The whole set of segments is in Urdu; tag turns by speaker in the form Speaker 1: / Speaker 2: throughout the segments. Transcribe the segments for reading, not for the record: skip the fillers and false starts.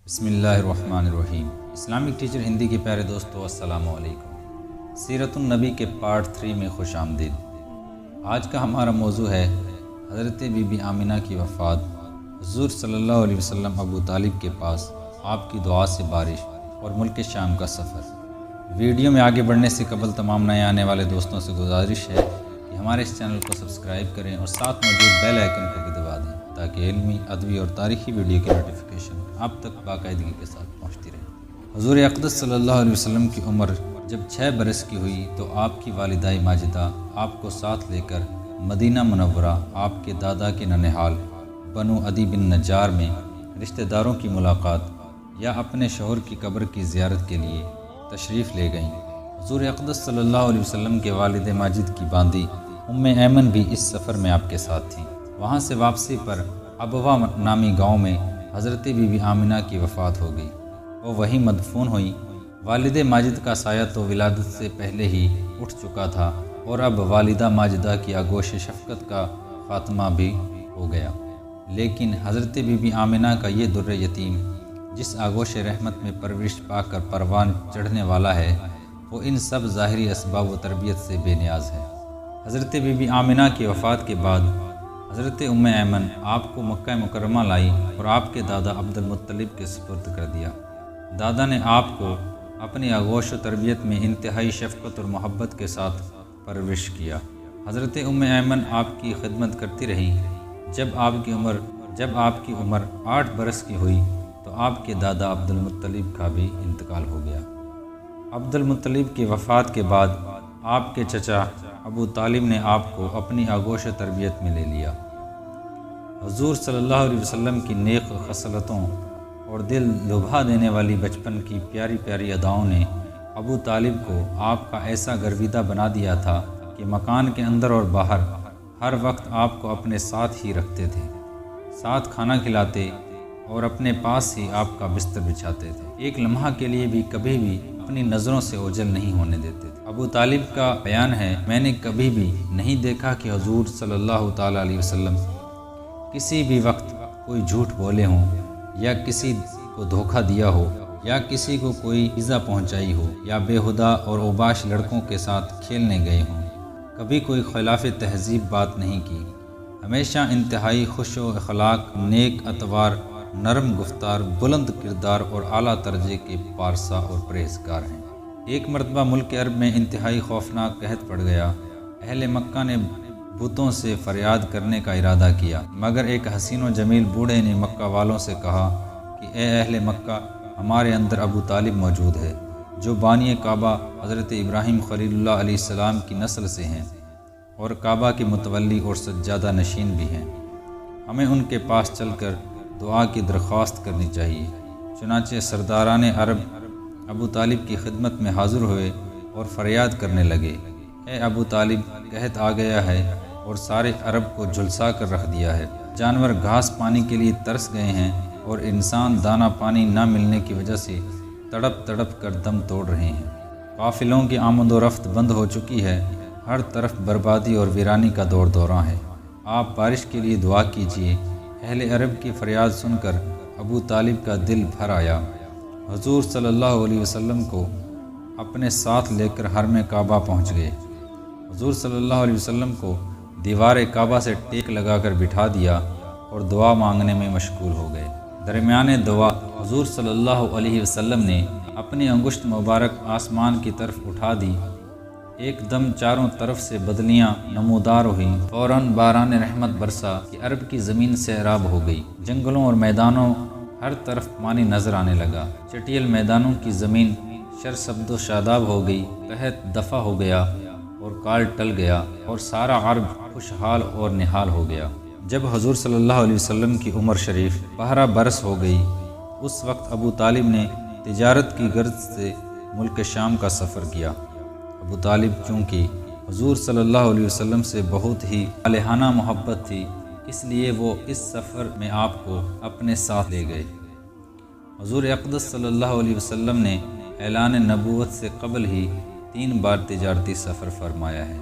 Speaker 1: بسم اللہ الرحمن الرحیم۔ اسلامک ٹیچر ہندی کے پیارے دوستو، السلام علیکم۔ سیرت النبی کے پارٹ 3 میں خوش آمدید۔ آج کا ہمارا موضوع ہے حضرت بی بی آمنہ کی وفات، حضور صلی اللہ علیہ وسلم ابو طالب کے پاس، آپ کی دعا سے بارش اور ملک شام کا سفر۔ ویڈیو میں آگے بڑھنے سے قبل تمام نئے آنے والے دوستوں سے گزارش ہے کہ ہمارے اس چینل کو سبسکرائب کریں اور ساتھ موجود بیل آئیکن کو بھی دبا دیں تاکہ علمی، ادبی اور تاریخی ویڈیو کی نوٹیفیکیشن آپ تک باقاعدگی کے ساتھ پہنچتی رہے۔ حضور اقدس صلی اللہ علیہ وسلم کی عمر جب 6 برس کی ہوئی تو آپ کی والدہ ماجدہ آپ کو ساتھ لے کر مدینہ منورہ، آپ کے دادا کے ننھال بنو عدی بن نجار میں رشتہ داروں کی ملاقات یا اپنے شوہر کی قبر کی زیارت کے لیے تشریف لے گئیں۔ حضور اقدس صلی اللہ علیہ وسلم کے والد ماجد کی باندی ایمن بھی اس سفر میں آپ کے ساتھ تھیں۔ وہاں سے واپسی پر ابوا نامی گاؤں میں حضرت بی بی آمنہ کی وفات ہو گئی۔ وہ وہیں مدفون ہوئی۔ والد ماجد کا سایہ تو ولادت سے پہلے ہی اٹھ چکا تھا اور اب والدہ ماجدہ کی آغوش شفقت کا خاتمہ بھی ہو گیا، لیکن حضرت بی بی آمنہ کا یہ در یتیم جس آغوش رحمت میں پرورش پا کر پروان چڑھنے والا ہے، وہ ان سب ظاہری اسباب و تربیت سے بے نیاز ہے۔ حضرت بی بی آمنہ کی وفات کے بعد حضرت ایمن آپ کو مکہ مکرمہ لائی اور آپ کے دادا عبد المطلب کے سپرد کر دیا۔ دادا نے آپ کو اپنی آغوش و تربیت میں انتہائی شفقت اور محبت کے ساتھ پرورش کیا۔ حضرت ایمن آپ کی خدمت کرتی رہی۔ جب آپ کی عمر 8 برس کی ہوئی تو آپ کے دادا عبد المطلب کا بھی انتقال ہو گیا۔ عبد المطلب کی وفات کے بعد آپ کے چچا ابو طالب نے آپ کو اپنی آغوش و تربیت میں لے لیا۔ حضور صلی اللہ علیہ وسلم کی نیک خصلتوں اور دل لبھا دینے والی بچپن کی پیاری پیاری اداؤں نے ابو طالب کو آپ کا ایسا گرویدہ بنا دیا تھا کہ مکان کے اندر اور باہر ہر وقت آپ کو اپنے ساتھ ہی رکھتے تھے، ساتھ کھانا کھلاتے اور اپنے پاس ہی آپ کا بستر بچھاتے تھے۔ ایک لمحہ کے لیے بھی کبھی بھی اپنی نظروں سے اوجھل نہیں ہونے دیتے تھے۔ ابو طالب کا بیان ہے، میں نے کبھی بھی نہیں دیکھا کہ حضور صلی اللہ تعالیٰ علیہ وسلم کسی بھی وقت کوئی جھوٹ بولے ہوں یا کسی کو دھوکہ دیا ہو یا کسی کو کوئی ایذا پہنچائی ہو یا بےہدہ اور اوباش لڑکوں کے ساتھ کھیلنے گئے ہوں۔ کبھی کوئی خلاف تہذیب بات نہیں کی۔ ہمیشہ انتہائی خوش و اخلاق، نیک اتوار، نرم گفتار، بلند کردار اور اعلیٰ درجے کے پارسا اور پرہیزگار ہیں۔ ایک مرتبہ ملک عرب میں انتہائی خوفناک قحط پڑ گیا۔ اہل مکہ نے بتوں سے فریاد کرنے کا ارادہ کیا، مگر ایک حسین و جمیل بوڑھے نے مکہ والوں سے کہا کہ اے اہل مکہ، ہمارے اندر ابو طالب موجود ہے، جو بانی کعبہ حضرت ابراہیم خلیل اللہ علیہ السلام کی نسل سے ہیں اور کعبہ کے متولی اور سجادہ نشین بھی ہیں۔ ہمیں ان کے پاس چل کر دعا کی درخواست کرنی چاہیے۔ چنانچہ سرداران عرب ابو طالب کی خدمت میں حاضر ہوئے اور فریاد کرنے لگے، اے ابو طالب، قحط آ گیا ہے اور سارے عرب کو جھلسا کر رکھ دیا ہے۔ جانور گھاس پانی کے لیے ترس گئے ہیں اور انسان دانہ پانی نہ ملنے کی وجہ سے تڑپ تڑپ کر دم توڑ رہے ہیں۔ قافلوں کی آمد و رفت بند ہو چکی ہے، ہر طرف بربادی اور ویرانی کا دور دورہ ہے۔ آپ بارش کے لیے دعا کیجیے۔ اہل عرب کی فریاد سن کر ابو طالب کا دل بھر آیا۔ حضور صلی اللہ علیہ وسلم کو اپنے ساتھ لے کر حرم کعبہ پہنچ گئے۔ حضور صلی اللہ علیہ وسلم کو دیوار کعبہ سے ٹیک لگا کر بٹھا دیا اور دعا مانگنے میں مشغول ہو گئے۔ درمیان دعا حضور صلی اللہ علیہ وسلم نے اپنی انگشت مبارک آسمان کی طرف اٹھا دی۔ ایک دم چاروں طرف سے بدلیاں نمودار ہوئیں، فوراً باران رحمت برسا کہ عرب کی زمین سیراب ہو گئی۔ جنگلوں اور میدانوں ہر طرف پانی نظر آنے لگا۔ چٹیل میدانوں کی زمین سرسبز و شاداب ہو گئی، قحط دفع ہو گیا اور کال ٹل گیا اور سارا عرب خوشحال اور نہال ہو گیا۔ جب حضور صلی اللہ علیہ وسلم کی عمر شریف 12 برس ہو گئی، اس وقت ابو طالب نے تجارت کی غرض سے ملک شام کا سفر کیا۔ ابو طالب چونکہ حضور صلی اللہ علیہ وسلم سے بہت ہی الہانہ محبت تھی، اس لیے وہ اس سفر میں آپ کو اپنے ساتھ لے گئے۔ حضور اقدس صلی اللہ علیہ وسلم نے اعلان نبوت سے قبل ہی 3 بار تجارتی سفر فرمایا ہے۔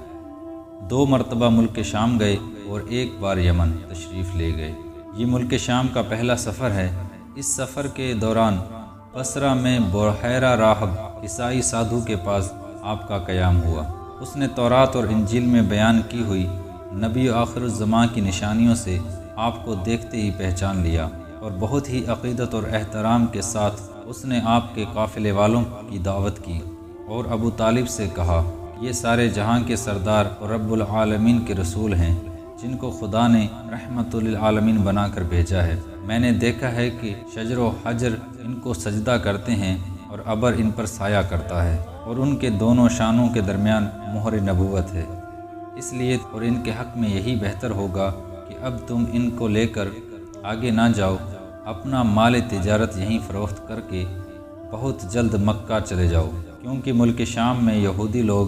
Speaker 1: 2 مرتبہ ملک شام گئے اور 1 بار یمن تشریف لے گئے۔ یہ ملک شام کا پہلا سفر ہے اس سفر کے دوران بصرہ میں بحیرہ راہب عیسائی سادھو کے پاس آپ کا قیام ہوا۔ اس نے تورات اور انجیل میں بیان کی ہوئی نبی آخر الزماں کی نشانیوں سے آپ کو دیکھتے ہی پہچان لیا، اور بہت ہی عقیدت اور احترام کے ساتھ اس نے آپ کے قافلے والوں کی دعوت کی اور ابو طالب سے کہا، یہ سارے جہاں کے سردار اور رب العالمین کے رسول ہیں جن کو خدا نے رحمت للعالمین بنا کر بھیجا ہے۔ میں نے دیکھا ہے کہ شجر و حجر ان کو سجدہ کرتے ہیں اور ابر ان پر سایہ کرتا ہے، اور ان کے دونوں شانوں کے درمیان مہر نبوت ہے۔ اس لیے اور ان کے حق میں یہی بہتر ہوگا کہ اب تم ان کو لے کر آگے نہ جاؤ، اپنا مال تجارت یہیں فروخت کر کے بہت جلد مکہ چلے جاؤ، کیونکہ ملک شام میں یہودی لوگ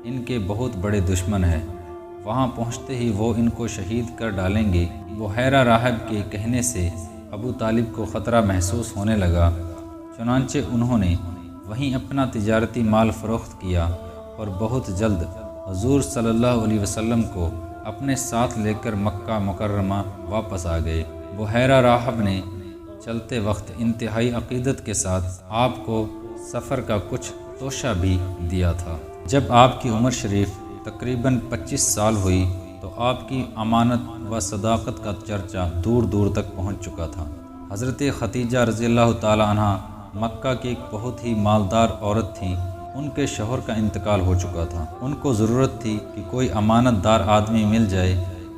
Speaker 1: ان کے بہت بڑے دشمن ہیں، وہاں پہنچتے ہی وہ ان کو شہید کر ڈالیں گے۔ بحیرہ راہب کے کہنے سے ابو طالب کو خطرہ محسوس ہونے لگا، چنانچہ انہوں نے وہیں اپنا تجارتی مال فروخت کیا اور بہت جلد حضور صلی اللہ علیہ وسلم کو اپنے ساتھ لے کر مکہ مکرمہ واپس آ گئے۔ بحیرہ راہب نے چلتے وقت انتہائی عقیدت کے ساتھ آپ کو سفر کا کچھ توشہ بھی دیا تھا۔ جب آپ کی عمر شریف تقریباً 25 سال ہوئی تو آپ کی امانت و صداقت کا چرچا دور دور تک پہنچ چکا تھا۔ حضرت ختیجہ رضی اللہ تعالی عنہ مکہ کی ایک بہت ہی مالدار عورت تھیں۔ ان کے شوہر کا انتقال ہو چکا تھا۔ ان کو ضرورت تھی کہ کوئی امانت دار آدمی مل جائے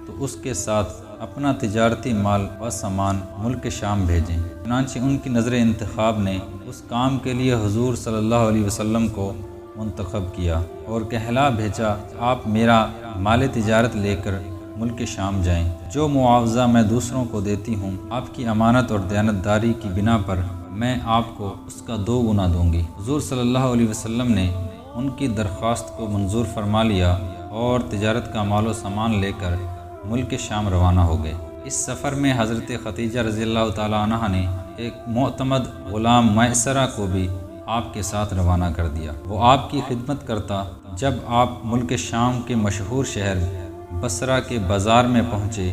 Speaker 1: تو اس کے ساتھ اپنا تجارتی مال و سامان ملک شام بھیجیں۔ چنانچہ ان کی نظر انتخاب نے اس کام کے لیے حضور صلی اللہ علیہ وسلم کو منتخب کیا اور کہلا بھیجا، آپ میرا مال تجارت لے کر ملک شام جائیں، جو معاوضہ میں دوسروں کو دیتی ہوں آپ کی امانت اور دیانتداری کی بنا پر میں آپ کو اس کا 2 گنا دوں گی۔ حضور صلی اللہ علیہ وسلم نے ان کی درخواست کو منظور فرما لیا اور تجارت کا مال و سامان لے کر ملک شام روانہ ہو گئے۔ اس سفر میں حضرت ختیجہ رضی اللہ تعالی عنہ نے ایک معتمد غلام میسرہ کو بھی آپ کے ساتھ روانہ کر دیا۔ وہ آپ کی خدمت کرتا۔ جب آپ ملک شام کے مشہور شہر بصرہ کے بازار میں پہنچے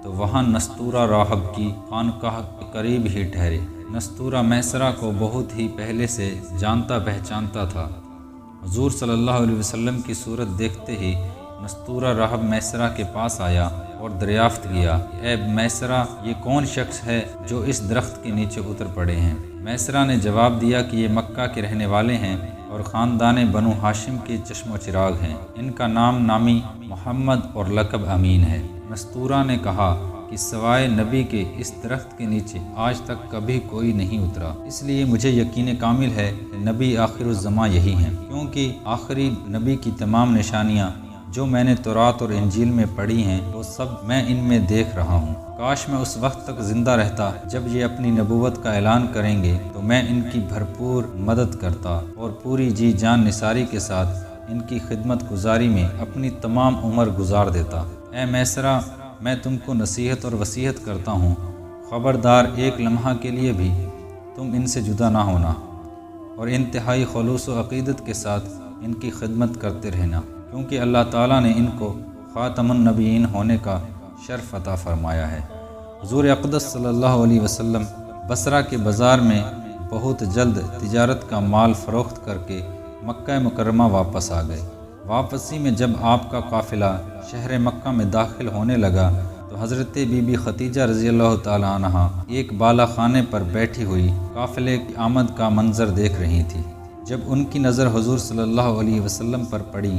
Speaker 1: تو وہاں نستورہ راہب کی خانقاہ کے قریب ہی ٹھہرے۔ نستورہ میسرہ کو بہت ہی پہلے سے جانتا پہچانتا تھا۔ حضور صلی اللہ علیہ وسلم کی صورت دیکھتے ہی نستورہ راہب میسرہ کے پاس آیا اور دریافت کیا، اے میسرہ، یہ کون شخص ہے جو اس درخت کے نیچے اتر پڑے ہیں؟ میسرہ نے جواب دیا کہ یہ مکہ کے رہنے والے ہیں اور خاندان بنو ہاشم کے چشم و چراغ ہیں، ان کا نام نامی محمد اور لقب امین ہے۔ نستورہ نے کہا کہ سوائے نبی کے اس درخت کے نیچے آج تک کبھی کوئی نہیں اترا، اس لیے مجھے یقین کامل ہے کہ نبی آخر الزماں یہی ہیں، کیونکہ آخری نبی کی تمام نشانیاں جو میں نے تورات اور انجیل میں پڑھی ہیں وہ سب میں ان میں دیکھ رہا ہوں۔ کاش میں اس وقت تک زندہ رہتا جب یہ اپنی نبوت کا اعلان کریں گے تو میں ان کی بھرپور مدد کرتا اور پوری جی جان نثاری کے ساتھ ان کی خدمت گزاری میں اپنی تمام عمر گزار دیتا۔ اے میسرہ، میں تم کو نصیحت اور وصیت کرتا ہوں، خبردار ایک لمحہ کے لیے بھی تم ان سے جدا نہ ہونا اور انتہائی خلوص و عقیدت کے ساتھ ان کی خدمت کرتے رہنا، کیونکہ اللہ تعالیٰ نے ان کو خاتم النبیین ہونے کا شرف عطا فرمایا ہے۔ حضور اقدس صلی اللہ علیہ وسلم بصرہ کے بازار میں بہت جلد تجارت کا مال فروخت کر کے مکہ مکرمہ واپس آ گئے۔ واپسی میں جب آپ کا قافلہ شہر مکہ میں داخل ہونے لگا تو حضرت بی بی ختیجہ رضی اللہ تعالی عنہا ایک بالا خانے پر بیٹھی ہوئی قافلے کی آمد کا منظر دیکھ رہی تھی۔ جب ان کی نظر حضور صلی اللہ علیہ وسلم پر پڑی،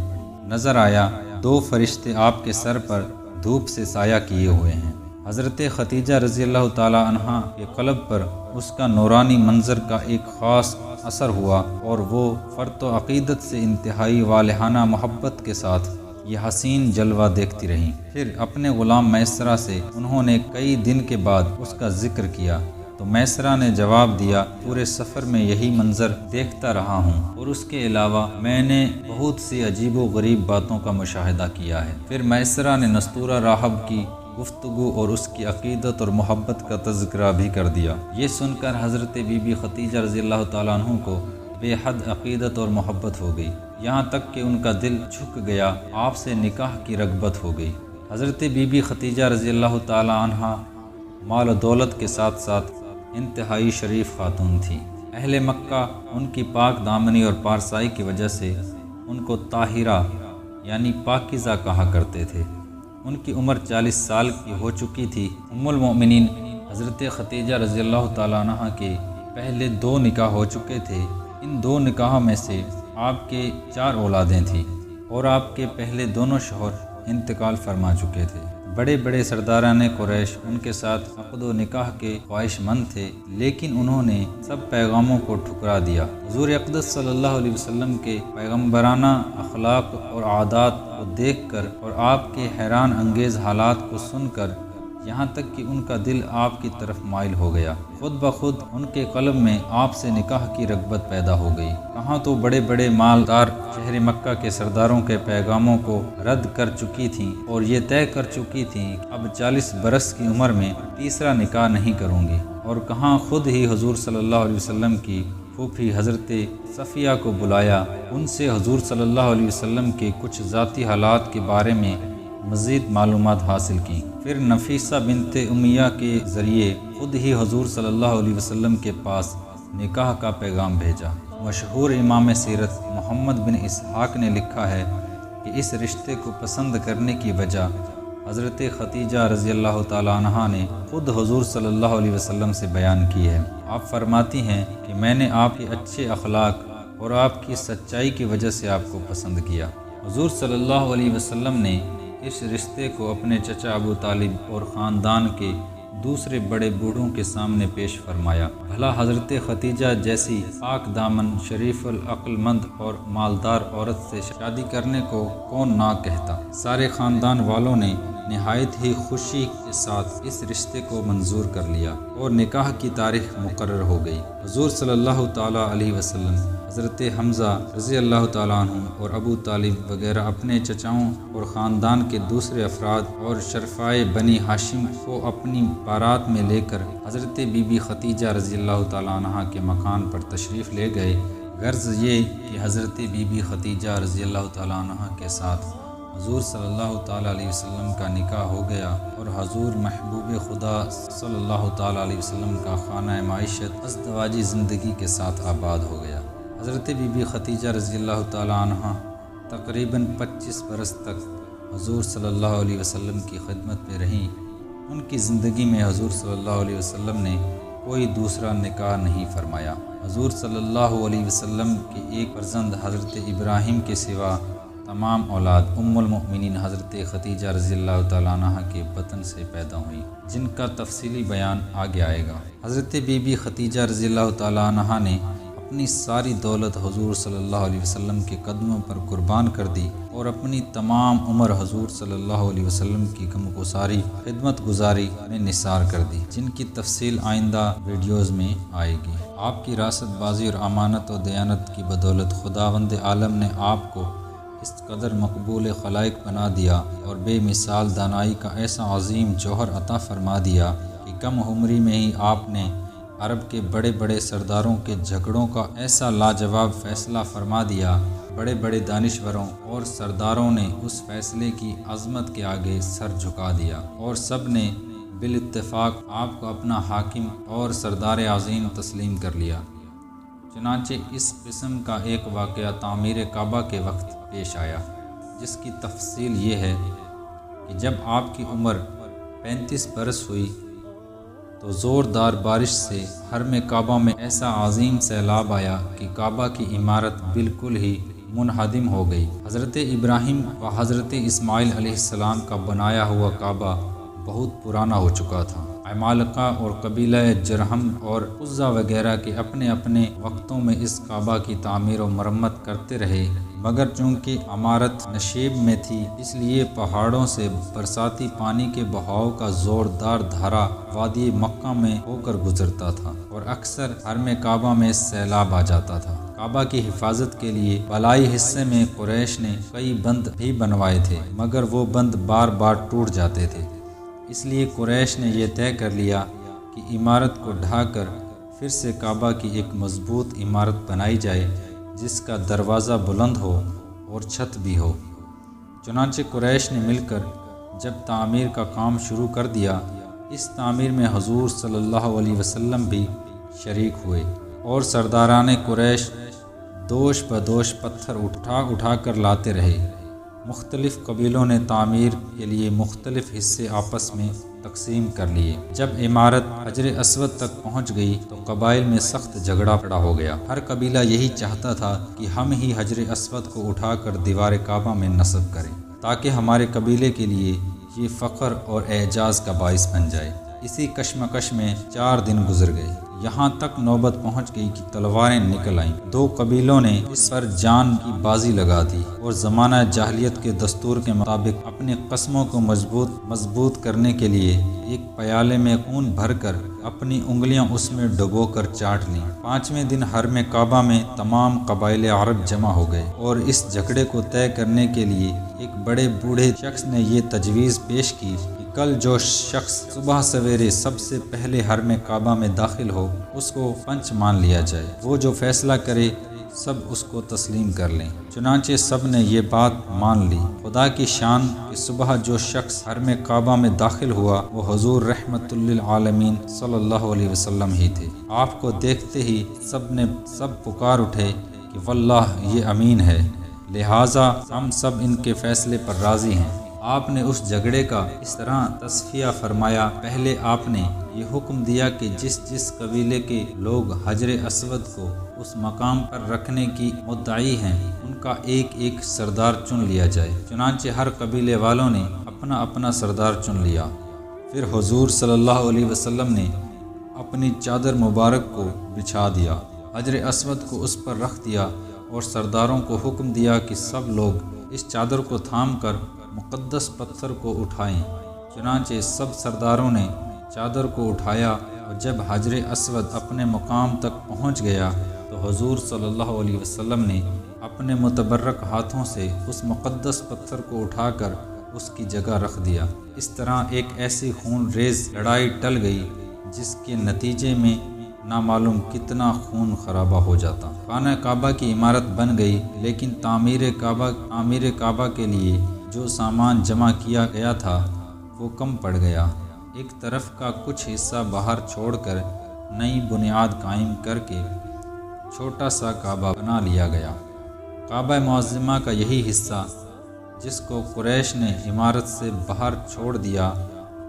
Speaker 1: نظر آیا 2 فرشتے آپ کے سر پر دھوپ سے سایہ کیے ہوئے ہیں۔ حضرت ختیجہ رضی اللہ تعالی عنہا کے قلب پر اس کا نورانی منظر کا ایک خاص اثر ہوا اور وہ فرط و عقیدت سے انتہائی والہانہ محبت کے ساتھ یہ حسین جلوہ دیکھتی رہیں۔ پھر اپنے غلام میسرہ سے انہوں نے کئی دن کے بعد اس کا ذکر کیا تو میسرہ نے جواب دیا، پورے سفر میں یہی منظر دیکھتا رہا ہوں اور اس کے علاوہ میں نے بہت سی عجیب و غریب باتوں کا مشاہدہ کیا ہے۔ پھر میسرہ نے نستورہ راہب کی گفتگو اور اس کی عقیدت اور محبت کا تذکرہ بھی کر دیا۔ یہ سن کر حضرت بی بی ختیجہ رضی اللہ تعالیٰ عنہ کو بے حد عقیدت اور محبت ہو گئی، یہاں تک کہ ان کا دل جھک گیا، آپ سے نکاح کی رغبت ہو گئی۔ حضرت بی بی ختیجہ رضی اللہ تعالیٰ عنہ مال و دولت کے ساتھ ساتھ انتہائی شریف خاتون تھیں۔ اہل مکہ ان کی پاک دامنی اور پارسائی کی وجہ سے ان کو طاہرہ یعنی پاکیزہ کہا کرتے تھے۔ ان کی عمر 40 سال کی ہو چکی تھی۔ ام المؤمنین حضرت ختیجہ رضی اللہ تعالیٰ عنہ کے پہلے 2 نکاح ہو چکے تھے۔ ان 2 نکاحوں میں سے آپ کے 4 اولادیں تھیں اور آپ کے پہلے دونوں شوہر انتقال فرما چکے تھے۔ بڑے بڑے سرداران قریش ان کے ساتھ عقد و نکاح کے خواہش مند تھے، لیکن انہوں نے سب پیغاموں کو ٹھکرا دیا۔ حضور اقدس صلی اللہ علیہ وسلم کے پیغمبرانہ اخلاق اور عادات کو دیکھ کر اور آپ کے حیران انگیز حالات کو سن کر یہاں تک کہ ان کا دل آپ کی طرف مائل ہو گیا، خود بخود ان کے قلب میں آپ سے نکاح کی رغبت پیدا ہو گئی۔ کہاں تو بڑے بڑے مالدار شہر مکہ کے سرداروں کے پیغاموں کو رد کر چکی تھیں اور یہ طے کر چکی تھیں کہ اب 40 برس کی عمر میں تیسرا نکاح نہیں کروں گی، اور کہاں خود ہی حضور صلی اللہ علیہ وسلم کی پھوپھی حضرت صفیہ کو بلایا، ان سے حضور صلی اللہ علیہ وسلم کے کچھ ذاتی حالات کے بارے میں مزید معلومات حاصل کی۔ پھر نفیسہ بنت امیہ کے ذریعے خود ہی حضور صلی اللہ علیہ وسلم کے پاس نکاح کا پیغام بھیجا۔ مشہور امام سیرت محمد بن اسحاق نے لکھا ہے کہ اس رشتے کو پسند کرنے کی وجہ حضرت ختیجہ رضی اللہ تعالیٰ عنہ نے خود حضور صلی اللہ علیہ وسلم سے بیان کی ہے۔ آپ فرماتی ہیں کہ میں نے آپ کے اچھے اخلاق اور آپ کی سچائی کی وجہ سے آپ کو پسند کیا۔ حضور صلی اللہ علیہ وسلم نے اس رشتے کو اپنے چچا ابو طالب اور خاندان کے دوسرے بڑے بوڑھوں کے سامنے پیش فرمایا۔ بھلا حضرت ختیجہ جیسی پاک دامن، شریف العقل مند اور مالدار عورت سے شادی کرنے کو کون نہ کہتا۔ سارے خاندان والوں نے نہایت ہی خوشی کے ساتھ اس رشتے کو منظور کر لیا اور نکاح کی تاریخ مقرر ہو گئی۔ حضور صلی اللہ تعالیٰ علیہ وسلم، حضرت حمزہ رضی اللہ تعالیٰ عنہ اور ابو طالب وغیرہ اپنے چچاؤں اور خاندان کے دوسرے افراد اور شرفائے بنی ہاشم کو اپنی بارات میں لے کر حضرت بی بی ختیجہ رضی اللہ تعالیٰ عنہ کے مکان پر تشریف لے گئے۔ غرض یہ کہ حضرت بی بی ختیجہ رضی اللہ تعالیٰ عنہ کے ساتھ حضور صلی اللہ تعالیٰ علیہ وسلم کا نکاح ہو گیا اور حضور محبوب خدا صلی اللہ تعالیٰ علیہ وسلم کا خانہ معیشت ازدواجی زندگی کے ساتھ آباد ہو گیا۔ حضرت بی بی ختیجہ رضی اللہ تعالیٰ عنہ تقریباً 25 برس تک حضور صلی اللہ علیہ وسلم کی خدمت میں رہیں۔ ان کی زندگی میں حضور صلی اللہ علیہ وسلم نے کوئی دوسرا نکاح نہیں فرمایا۔ حضور صلی اللہ علیہ وسلم کے ایک فرزند حضرت ابراہیم کے سوا تمام اولاد ام المؤمنین حضرت ختیجہ رضی اللہ تعالیٰ عنہ کے بطن سے پیدا ہوئیں، جن کا تفصیلی بیان آگے آئے گا۔ حضرت بی بی ختیجہ رضی اللہ تعالیٰ عنہ نے اپنی ساری دولت حضور صلی اللہ علیہ وسلم کے قدموں پر قربان کر دی اور اپنی تمام عمر حضور صلی اللہ علیہ وسلم کی غمگساری خدمت گزاری میں نثار کر دی، جن کی تفصیل آئندہ ویڈیوز میں آئے گی۔ آپ کی راست بازی اور امانت و دیانت کی بدولت خداوند عالم نے آپ کو اس قدر مقبول خلائق بنا دیا اور بے مثال دانائی کا ایسا عظیم جوہر عطا فرما دیا کہ کم عمری میں ہی آپ نے عرب کے بڑے بڑے سرداروں کے جھگڑوں کا ایسا لاجواب فیصلہ فرما دیا۔ بڑے بڑے دانشوروں اور سرداروں نے اس فیصلے کی عظمت کے آگے سر جھکا دیا اور سب نے بالاتفاق آپ کو اپنا حاکم اور سردار عظیم تسلیم کر لیا۔ چنانچہ اس قسم کا ایک واقعہ تعمیر کعبہ کے وقت پیش آیا، جس کی تفصیل یہ ہے کہ جب آپ کی عمر 35 برس ہوئی تو زوردار بارش سے حرم کعبہ میں ایسا عظیم سیلاب آیا کہ کعبہ کی عمارت بالکل ہی منہدم ہو گئی۔ حضرت ابراہیم و حضرت اسماعیل علیہ السلام کا بنایا ہوا کعبہ بہت پرانا ہو چکا تھا۔ عمالقہ اور قبیلہ جرہم اور عزا وغیرہ کے اپنے اپنے وقتوں میں اس کعبہ کی تعمیر و مرمت کرتے رہے، مگر چونکہ عمارت نشیب میں تھی اس لیے پہاڑوں سے برساتی پانی کے بہاؤ کا زوردار دھارا وادی مکہ میں ہو کر گزرتا تھا اور اکثر حرم کعبہ میں سیلاب آ جاتا تھا۔ کعبہ کی حفاظت کے لیے بالائی حصے میں قریش نے کئی بند بھی بنوائے تھے، مگر وہ بند بار بار ٹوٹ جاتے تھے۔ اس لیے قریش نے یہ طے کر لیا کہ عمارت کو ڈھا کر پھر سے کعبہ کی ایک مضبوط عمارت بنائی جائے جس کا دروازہ بلند ہو اور چھت بھی ہو۔ چنانچہ قریش نے مل کر جب تعمیر کا کام شروع کر دیا اس تعمیر میں حضور صلی اللہ علیہ وسلم بھی شریک ہوئے اور سرداران قریش دوش بدوش پتھر اٹھا کر لاتے رہے۔ مختلف قبیلوں نے تعمیر کے لیے مختلف حصے آپس میں تقسیم کر لیے۔ جب عمارت حجر اسود تک پہنچ گئی تو قبائل میں سخت جھگڑا کھڑا ہو گیا۔ ہر قبیلہ یہی چاہتا تھا کہ ہم ہی حجر اسود کو اٹھا کر دیوار کعبہ میں نصب کریں تاکہ ہمارے قبیلے کے لیے یہ فخر اور اعجاز کا باعث بن جائے۔ اسی کشمکش میں 4 دن گزر گئے، یہاں تک نوبت پہنچ گئی کہ تلواریں نکل آئیں۔ 2 قبیلوں نے اس پر جان کی بازی لگا دی اور زمانہ جاہلیت کے دستور کے مطابق اپنی قسموں کو مضبوط کرنے کے لیے ایک پیالے میں خون بھر کر اپنی انگلیاں اس میں ڈبو کر چاٹ لیں۔ 5ویں دن حرم کعبہ میں تمام قبائل عرب جمع ہو گئے اور اس جھگڑے کو طے کرنے کے لیے ایک بڑے بوڑھے شخص نے یہ تجویز پیش کی کہ کل جو شخص صبح سویرے سب سے پہلے حرم کعبہ میں داخل ہو اس کو پنچ مان لیا جائے، وہ جو فیصلہ کرے سب اس کو تسلیم کر لیں۔ چنانچہ سب نے یہ بات مان لی۔ خدا کی شان کہ صبح جو شخص حرم کعبہ میں داخل ہوا وہ حضور رحمت للعالمین صلی اللہ علیہ وسلم ہی تھے۔ آپ کو دیکھتے ہی سب پکار اٹھے کہ واللہ یہ امین ہے، لہٰذا ہم سب ان کے فیصلے پر راضی ہیں۔ آپ نے اس جھگڑے کا اس طرح تصفیہ فرمایا۔ پہلے آپ نے یہ حکم دیا کہ جس قبیلے کے لوگ حجر اسود کو اس مقام پر رکھنے کی مدعی ہیں ان کا ایک سردار چن لیا جائے۔ چنانچہ ہر قبیلے والوں نے اپنا سردار چن لیا۔ پھر حضور صلی اللہ علیہ وسلم نے اپنی چادر مبارک کو بچھا دیا، حجر اسود کو اس پر رکھ دیا اور سرداروں کو حکم دیا کہ سب لوگ اس چادر کو تھام کر مقدس پتھر کو اٹھائیں۔ چنانچہ سب سرداروں نے چادر کو اٹھایا اور جب حجر اسود اپنے مقام تک پہنچ گیا تو حضور صلی اللہ علیہ وسلم نے اپنے متبرک ہاتھوں سے اس مقدس پتھر کو اٹھا کر اس کی جگہ رکھ دیا۔ اس طرح ایک ایسی خون ریز لڑائی ٹل گئی جس کے نتیجے میں نامعلوم کتنا خون خرابہ ہو جاتا۔ خانہ کعبہ کی عمارت بن گئی، لیکن تعمیر کعبہ کے لیے جو سامان جمع کیا گیا تھا وہ کم پڑ گیا۔ ایک طرف کا کچھ حصہ باہر چھوڑ کر نئی بنیاد قائم کر کے چھوٹا سا کعبہ بنا لیا گیا۔ کعبہ معظمہ کا یہی حصہ جس کو قریش نے عمارت سے باہر چھوڑ دیا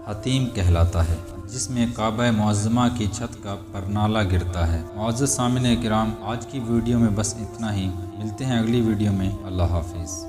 Speaker 1: حطیم کہلاتا ہے، جس میں کعبہ معظمہ کی چھت کا پرنالہ گرتا ہے۔ معزز سامعین کرام، آج کی ویڈیو میں بس اتنا ہی، ملتے ہیں اگلی ویڈیو میں۔ اللہ حافظ۔